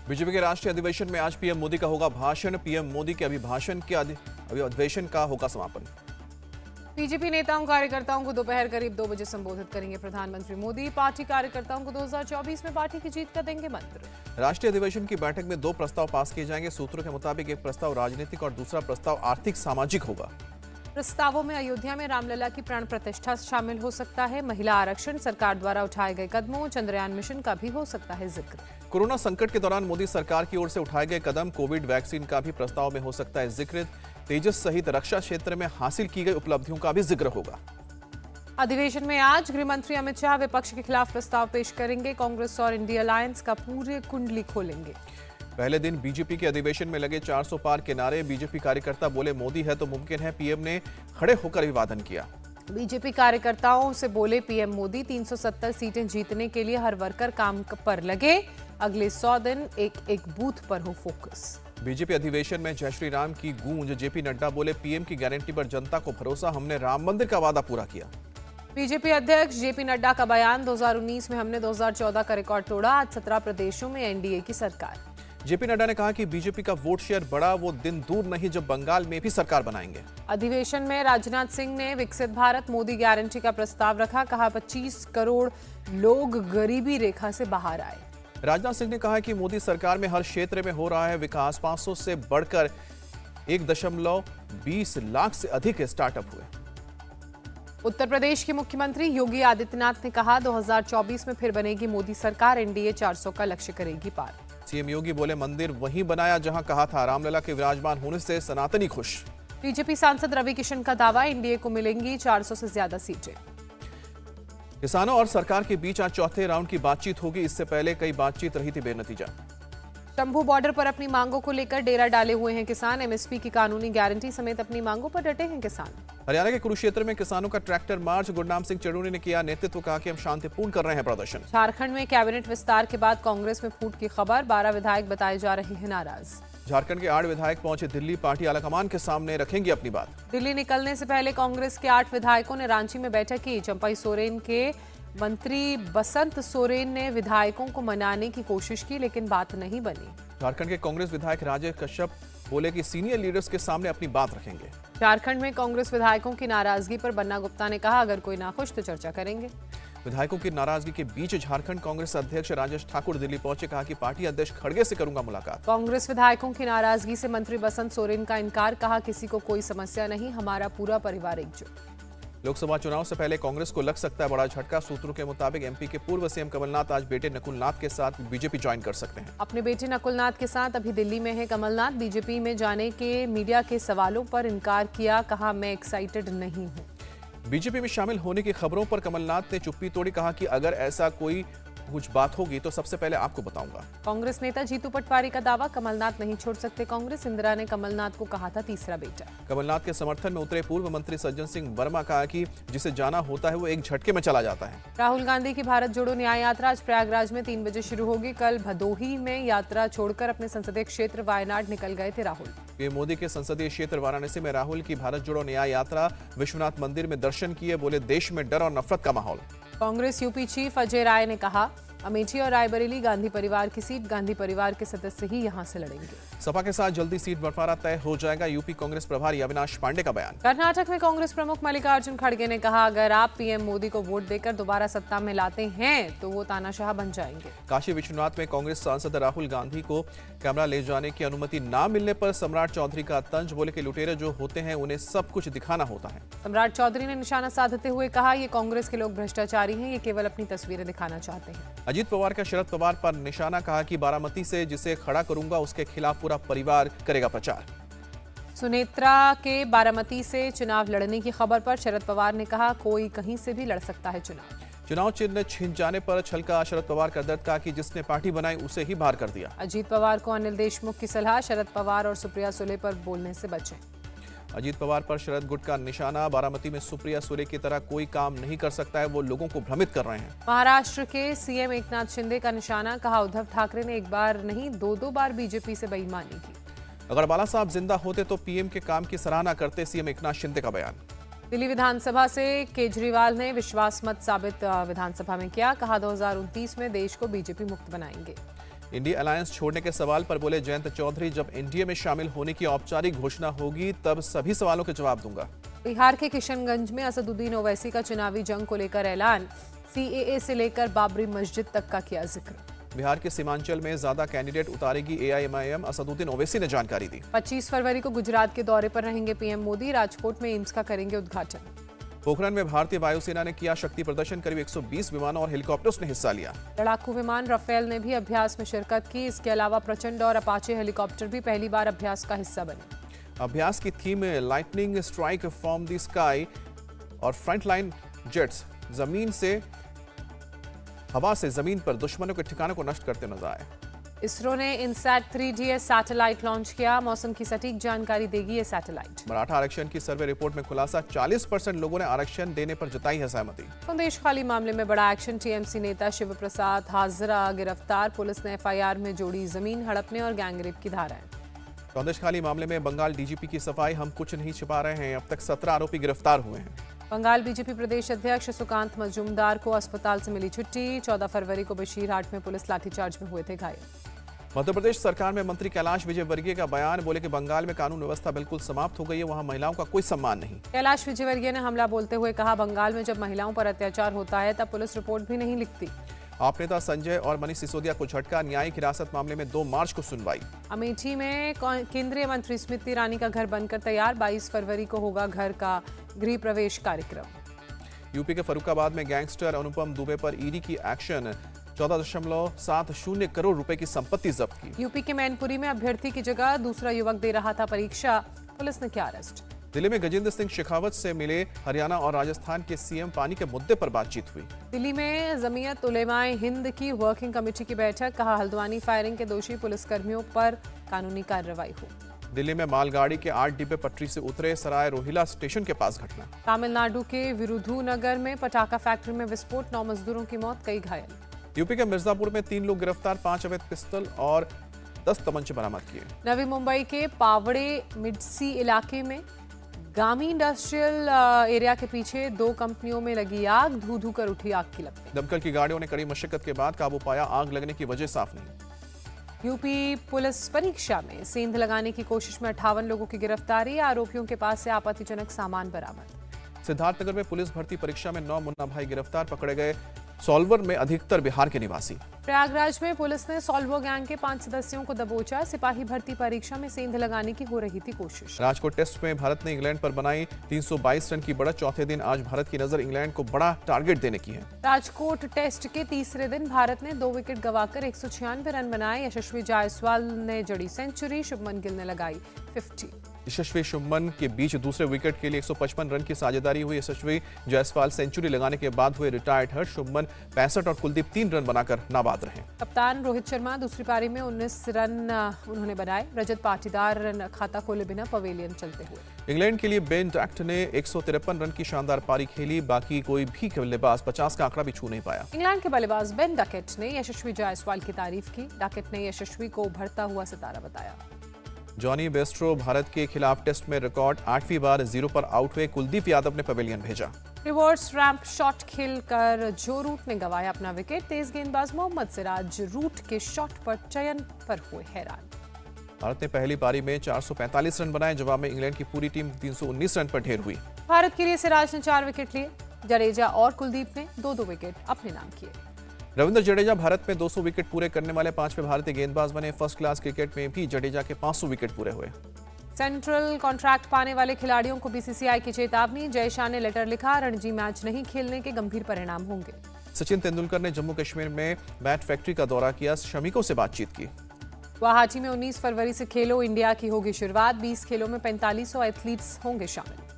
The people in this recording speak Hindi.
बीजेपी के राष्ट्रीय अधिवेशन में आज पीएम मोदी का होगा भाषण। पीएम मोदी के अभिभाषण के अधिवेशन का होगा समापन। बीजेपी नेताओं कार्यकर्ताओं को दोपहर करीब 2 बजे संबोधित करेंगे प्रधानमंत्री मोदी। पार्टी कार्यकर्ताओं को 2024 में पार्टी की जीत का देंगे मंत्र। राष्ट्रीय अधिवेशन की बैठक में 2 प्रस्ताव पास किए जाएंगे। सूत्रों के मुताबिक एक प्रस्ताव राजनीतिक और दूसरा प्रस्ताव आर्थिक सामाजिक होगा। प्रस्तावों में अयोध्या में रामलला की प्राण प्रतिष्ठा शामिल हो सकता है। महिला आरक्षण, सरकार द्वारा उठाए गए कदमों, चंद्रयान मिशन का भी हो सकता है जिक्र। कोरोना संकट के दौरान मोदी सरकार की ओर से उठाए गए कदम, कोविड वैक्सीन का भी प्रस्ताव में हो सकता है जिक्र। तेजस सहित रक्षा क्षेत्र में हासिल की गई उपलब्धियों का भी जिक्र होगा। अधिवेशन में आज गृह मंत्री अमित शाह विपक्ष के खिलाफ प्रस्ताव पेश करेंगे। कांग्रेस और इंडिया अलायंस का पूरे कुंडली खोलेंगे। पहले दिन बीजेपी के अधिवेशन में लगे 400 पार के नारे। बीजेपी कार्यकर्ता बोले मोदी है तो मुमकिन है। पीएम ने खड़े होकर अभिवादन किया। बीजेपी कार्यकर्ताओं से बोले पीएम मोदी 370 सीटें जीतने के लिए हर वर्कर काम पर लगे। अगले 100 दिन एक बूथ पर हो फोकस। बीजेपी अधिवेशन में जय श्री राम की गूंज। जेपी नड्डा बोले पीएम की गारंटी पर जनता को भरोसा, हमने राम मंदिर का वादा पूरा किया। बीजेपी अध्यक्ष जेपी नड्डा का बयान, 2019 में हमने 2014 का रिकॉर्ड तोड़ा। आज 17 प्रदेशों में एनडीए की सरकार। जेपी नड्डा ने कहा कि बीजेपी का वोट शेयर बढ़ा, वो दिन दूर नहीं जब बंगाल में भी सरकार बनाएंगे। अधिवेशन में राजनाथ सिंह ने विकसित भारत मोदी गारंटी का प्रस्ताव रखा। कहा 25 करोड़ लोग गरीबी रेखा से बाहर आए। राजनाथ सिंह ने कहा कि मोदी सरकार में हर क्षेत्र में हो रहा है विकास। 500 से बढ़कर 1.20 लाख से अधिक स्टार्टअप हुए। उत्तर प्रदेश के मुख्यमंत्री योगी आदित्यनाथ ने कहा 2024 में फिर बनेगी मोदी सरकार, एनडीए 400 का लक्ष्य करेगी पार। सीएम योगी बोले मंदिर वहीं बनाया जहां कहा था, रामलला के विराजमान होने से सनातनी खुश। बीजेपी सांसद रवि किशन का दावा, एनडीए को मिलेंगी 400 से ज्यादा सीटें। किसानों और सरकार के बीच आज चौथे राउंड की बातचीत होगी। इससे पहले कई बातचीत रही थी बेनतीजा। शंभू बॉर्डर पर अपनी मांगों को लेकर डेरा डाले हुए हैं किसान। एमएसपी की कानूनी गारंटी समेत अपनी मांगों पर डटे हैं किसान। हरियाणा के कुरुक्षेत्र में किसानों का ट्रैक्टर मार्च। गुरनाम सिंह चड़ूनी ने किया नेतृत्व, कहा कि हम शांतिपूर्ण कर रहे हैं प्रदर्शन। झारखंड में कैबिनेट विस्तार के बाद कांग्रेस में फूट की खबर। 12 विधायक बताए जा रहे हैं नाराज। झारखंड के 8 विधायक पहुंचे दिल्ली। पार्टी आलाकमान के सामने रखेंगे अपनी बात। दिल्ली निकलने से पहले कांग्रेस के 8 विधायकों ने रांची में बैठक की। चंपई सोरेन के मंत्री बसंत सोरेन ने विधायकों को मनाने की कोशिश की, लेकिन बात नहीं बनी। झारखंड के कांग्रेस विधायक राजेश कश्यप बोले कि सीनियर लीडर्स के सामने अपनी बात रखेंगे। झारखंड में कांग्रेस विधायकों की नाराजगी पर बन्ना गुप्ता ने कहा, अगर कोई नाखुश तो चर्चा करेंगे। विधायकों की नाराजगी के बीच झारखंड कांग्रेस अध्यक्ष राजेश ठाकुर दिल्ली पहुंचे। कहा कि पार्टी अध्यक्ष खड़गे से करूंगा मुलाकात। कांग्रेस विधायकों की नाराजगी से मंत्री बसंत सोरेन का इनकार। कहा किसी को कोई समस्या नहीं, हमारा पूरा परिवार एकजुट। लोकसभा चुनाव से पहले कांग्रेस को लग सकता है बड़ा झटका। सूत्रों के मुताबिक एमपी के पूर्व सीएम कमलनाथ आज बेटे नकुलनाथ के साथ बीजेपी ज्वाइन कर सकते हैं। अपने बेटे नकुलनाथ के साथ अभी दिल्ली में है कमलनाथ। बीजेपी में जाने के मीडिया के सवालों पर इनकार किया। कहा मैं एक्साइटेड नहीं हूं। बीजेपी में शामिल होने की खबरों पर कमलनाथ ने चुप्पी तोड़ी। कहा कि अगर ऐसा कोई कुछ बात होगी तो सबसे पहले आपको बताऊंगा। कांग्रेस नेता जीतू पटवारी का दावा, कमलनाथ नहीं छोड़ सकते कांग्रेस। इंदिरा ने कमलनाथ को कहा था तीसरा बेटा। कमलनाथ के समर्थन में उतरे पूर्व मंत्री सज्जन सिंह वर्मा। कहा कि जिसे जाना होता है वो एक झटके में चला जाता है। राहुल गांधी की भारत जोड़ो न्याय यात्रा आज प्रयागराज में 3 बजे शुरू होगी। कल भदोही में यात्रा छोड़कर अपने संसदीय क्षेत्र वायनाड निकल गए थे राहुल। पीएम मोदी के संसदीय क्षेत्र वाराणसी में राहुल की भारत जोड़ो न्याय यात्रा। विश्वनाथ मंदिर में दर्शन किए। बोले देश में डर और नफरत का माहौल। कांग्रेस यूपी चीफ अजय राय ने कहा, अमेठी और रायबरेली गांधी परिवार की सीट, गांधी परिवार के सदस्य ही यहां से लड़ेंगे। सपा के साथ जल्दी सीट बंटवारा तय हो जाएगा। यूपी कांग्रेस प्रभारी अविनाश पांडे का बयान। कर्नाटक में कांग्रेस प्रमुख मल्लिकार्जुन खड़गे ने कहा, अगर आप पीएम मोदी को वोट देकर दोबारा सत्ता में लाते हैं तो वो तानाशाह बन जाएंगे। काशी विश्वनाथ में कांग्रेस सांसद राहुल गांधी को कैमरा ले जाने की अनुमति न मिलने पर सम्राट चौधरी का तंज। बोले कि लुटेरे जो होते हैं उन्हें सब कुछ दिखाना होता है। सम्राट चौधरी ने निशाना साधते हुए कहा, ये कांग्रेस के लोग भ्रष्टाचारी हैं, ये केवल अपनी तस्वीरें दिखाना चाहते हैं। अजीत पवार का शरद पवार पर निशाना। कहा कि बारामती से जिसे खड़ा करूंगा उसके खिलाफ पूरा परिवार करेगा प्रचार। सुनेत्रा के बारामती से चुनाव लड़ने की खबर पर शरद पवार ने कहा, कोई कहीं से भी लड़ सकता है चुनाव। चुनाव चिन्ह छिन जाने पर छलका शरद पवार का दर्द। कहा कि जिसने पार्टी बनाई उसे ही बाहर कर दिया। अजीत पवार को अनिल देशमुख की सलाह, शरद पवार और सुप्रिया सुले पर बोलने से बचें। अजीत पवार पर शरद गुट का निशाना। बारामती में सुप्रिया सुले की तरह कोई काम नहीं कर सकता है, वो लोगों को भ्रमित कर रहे हैं। महाराष्ट्र के सीएम एकनाथ शिंदे का निशाना। कहा, उद्धव ठाकरे ने एक बार नहीं 2-2 बार बीजेपी से बेईमानी की। अगर बाला साहब जिंदा होते तो पीएम के काम की सराहना करते। सीएम एकनाथ शिंदे का बयान। दिल्ली विधानसभा से केजरीवाल ने विश्वास मत साबित विधानसभा में किया। कहा 2029 में देश को बीजेपी मुक्त बनाएंगे। इंडिया अलायंस छोड़ने के सवाल पर बोले जयंत चौधरी, जब एनडीए में शामिल होने की औपचारिक घोषणा होगी तब सभी सवालों के जवाब दूंगा। बिहार के किशनगंज में असदुद्दीन ओवैसी का चुनावी जंग को लेकर ऐलान, सीएए से लेकर बाबरी मस्जिद तक का किया जिक्र। बिहार के सीमांचल में ज्यादा कैंडिडेट उतारेगी एआईएमआईएम, असदुद्दीन ओवैसी ने जानकारी दी। 25 फरवरी को गुजरात के दौरे पर रहेंगे पीएम मोदी, राजकोट में एम्स का करेंगे उद्घाटन। पोखरण में भारतीय वायुसेना ने किया शक्ति प्रदर्शन, करीब 120 विमानों और हेलीकॉप्टर्स ने हिस्सा लिया। लड़ाकू विमान राफेल ने भी अभ्यास में शिरकत की। इसके अलावा प्रचंड और अपाचे हेलीकॉप्टर भी पहली बार अभ्यास का हिस्सा बने। अभ्यास की theme lightning strike from the sky और फ्रंटलाइन जेट्स हवा से जमीन पर दुश्मनों के ठिकानों को नष्ट करते नजर आए। इसरो ने इनसैट 3DS सैटेलाइट लॉन्च किया। मौसम की सटीक जानकारी देगी ये सैटेलाइट। मराठा आरक्षण की सर्वे रिपोर्ट में खुलासा, 40% लोगों ने आरक्षण देने पर जताई है सहमति। संदेश खाली मामले में बड़ा एक्शन, टीएमसी नेता शिव प्रसाद हाजरा गिरफ्तार। पुलिस ने एफआईआर में जोड़ी जमीन हड़पने और गैंगरेप की धाराएं। संदेश खाली मामले में बंगाल डीजीपी की सफाई, हम कुछ नहीं छिपा रहे हैं, अब तक 17 आरोपी गिरफ्तार हुए हैं। बंगाल बीजेपी प्रदेश अध्यक्ष सुकांत मजूमदार को अस्पताल से मिली छुट्टी। 14 फरवरी को बशीरहाट में पुलिस लाठीचार्ज में हुए थे घायल। मध्य प्रदेश सरकार में मंत्री कैलाश विजयवर्गीय का बयान, बोले कि बंगाल में कानून व्यवस्था बिल्कुल समाप्त हो गई है, वहां महिलाओं का कोई सम्मान नहीं। कैलाश विजयवर्गीय ने हमला बोलते हुए कहा, बंगाल में जब महिलाओं पर अत्याचार होता है तब पुलिस रिपोर्ट भी नहीं लिखती। आप नेता संजय और मनीष सिसोदिया को झटका, न्यायिक हिरासत मामले में 2 मार्च को सुनवाई। अमेठी में केंद्रीय मंत्री स्मृति ईरानी का घर बनकर तैयार। 22 फरवरी को होगा घर का गृह प्रवेश कार्यक्रम। यूपी के फरुखाबाद में गैंगस्टर अनुपम दुबे पर ईडी की एक्शन, 14.70 करोड़ रुपए की संपत्ति जब्त की। यूपी के मैनपुरी में अभ्यर्थी की जगह दूसरा युवक दे रहा था परीक्षा, पुलिस ने किया अरेस्ट। दिल्ली में गजेंद्र सिंह शेखावत से मिले हरियाणा और राजस्थान के सीएम, पानी के मुद्दे पर बातचीत हुई। दिल्ली में जमीयत उलेमाए हिंद की वर्किंग कमेटी की बैठक, कहा हल्द्वानी फायरिंग के दोषी पुलिसकर्मियों पर कानूनी कार्रवाई हो। दिल्ली में मालगाड़ी के 8 डिब्बे पटरी से उतरे, सराय रोहिला स्टेशन के पास घटना। तमिलनाडु के विरुधुनगर में पटाखा फैक्ट्री में विस्फोट, 9 मजदूरों की मौत, कई घायल। यूपी के मिर्जापुर में 3 लोग गिरफ्तार, 5 अवैध पिस्तौल और 10 तमंचे बरामद किए। नवी मुंबई के पावड़े मिडसी इलाके में गामी इंडस्ट्रियल एरिया के पीछे 2 कंपनियों में लगी आग, धू धू कर उठी आग की लपटें। दमकल की गाड़ियों ने कड़ी मशक्कत के बाद काबू पाया, आग लगने की वजह साफ नहीं। यूपी पुलिस परीक्षा में सेंध लगाने की कोशिश में 58 लोगों की गिरफ्तारी, आरोपियों के पास से आपत्तिजनक सामान बरामद। सिद्धार्थनगर में पुलिस भर्ती परीक्षा में 9 मुन्ना भाई गिरफ्तार, पकड़े गए सॉल्वर में अधिकतर बिहार के निवासी। प्रयागराज में पुलिस ने सॉल्वर गैंग के 5 सदस्यों को दबोचा, सिपाही भर्ती परीक्षा में सेंध लगाने की हो रही थी कोशिश। राजकोट टेस्ट में भारत ने इंग्लैंड पर बनाई 322 रन की बढ़त, चौथे दिन आज भारत की नजर इंग्लैंड को बड़ा टारगेट देने की है। राजकोट टेस्ट के तीसरे दिन भारत ने 2 विकेट गंवाकर 196 रन बनाए। यशस्वी जायसवाल ने जड़ी सेंचुरी, शुभमन गिल ने लगाई 50। यशस्वी शुभमन के बीच दूसरे विकेट के लिए 155 रन की साझेदारी हुई। यशस्वी जायसवाल सेंचुरी लगाने के बाद हुए रिटायर्ड हर्ष, शुभमन 65 और कुलदीप 3 रन बनाकर नाबाद रहे। कप्तान रोहित शर्मा दूसरी पारी में 19 रन उन्होंने बनाए। रजत पाटीदार खाता खोले बिना पवेलियन चलते हुए। इंग्लैंड के लिए बेन डक्ट ने 153 रन की शानदार पारी खेली, बाकी कोई भी बल्लेबाज 50 का आंकड़ा भी छू नहीं पाया। इंग्लैंड के बल्लेबाज बेन डकेट ने यशस्वी जायसवाल की तारीफ की। डकेट ने यशस्वी को उभरता हुआ सितारा बताया। जॉनी बेस्ट्रो भारत के खिलाफ टेस्ट में रिकॉर्ड 8वीं बार 0 पर आउट हुए, कुलदीप यादव ने पवेलियन भेजा। रिवर्स रैंप शॉट खेलकर जो रूट ने गंवाया अपना विकेट, तेज गेंदबाज मोहम्मद सिराज रूट के शॉट पर चयन पर हुए हैरान। भारत ने पहली पारी में 445 रन बनाए, जवाब में इंग्लैंड की पूरी टीम 319 रन पर ढेर हुई। भारत के लिए सिराज ने 4 विकेट लिए, जडेजा और कुलदीप ने 2-2 विकेट अपने नाम किए। रविंद्र जडेजा भारत में 200 विकेट पूरे करने वाले 5वें भारतीय गेंदबाज बने। फर्स्ट क्लास क्रिकेट में भी जडेजा के 500 विकेट पूरे हुए। सेंट्रल कॉन्ट्रैक्ट पाने वाले खिलाड़ियों को बीसीसीआई की चेतावनी, जय शाह ने लेटर लिखा, रणजी मैच नहीं खेलने के गंभीर परिणाम होंगे। सचिन तेंदुलकर ने जम्मू कश्मीर में बैट फैक्ट्री का दौरा किया, श्रमिकों से बातचीत की। गुवाहाटी में 19 फरवरी से खेलो इंडिया की होगी शुरुआत, 20 खेलों में 4500 एथलीट्स होंगे शामिल।